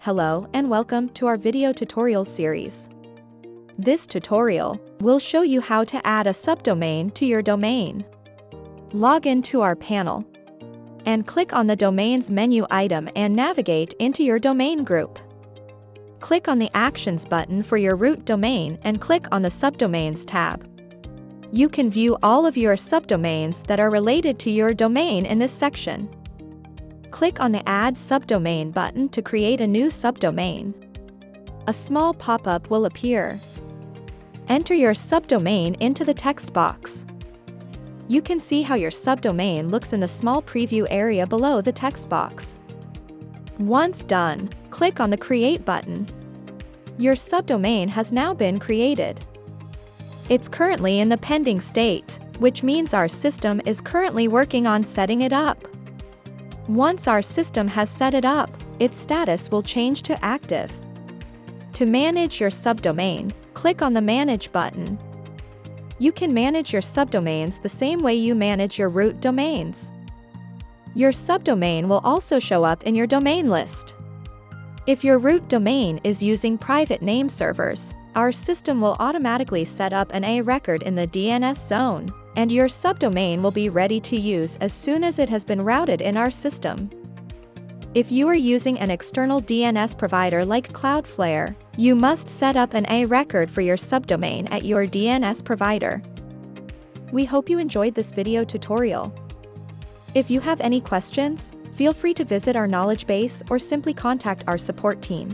Hello and welcome to our video tutorial series. This tutorial will show you how to add a subdomain to your domain. Log into our panel and click on the Domains menu item and navigate into your domain group. Click on the Actions button for your root domain and click on the Subdomains tab. You can view all of your subdomains that are related to your domain in this section. Click on the Add Subdomain button to create a new subdomain. A small pop-up will appear. Enter your subdomain into the text box. You can see how your subdomain looks in the small preview area below the text box. Once done, click on the Create button. Your subdomain has now been created. It's currently in the pending state, which means our system is currently working on setting it up. Once our system has set it up, its status will change to active. To manage your subdomain, click on the Manage button. You can manage your subdomains the same way you manage your root domains. Your subdomain will also show up in your domain list. If your root domain is using private name servers, our system will automatically set up an A record in the DNS zone, and your subdomain will be ready to use as soon as it has been routed in our system. If you are using an external DNS provider like Cloudflare, you must set up an A record for your subdomain at your DNS provider. We hope you enjoyed this video tutorial. If you have any questions, feel free to visit our knowledge base or simply contact our support team.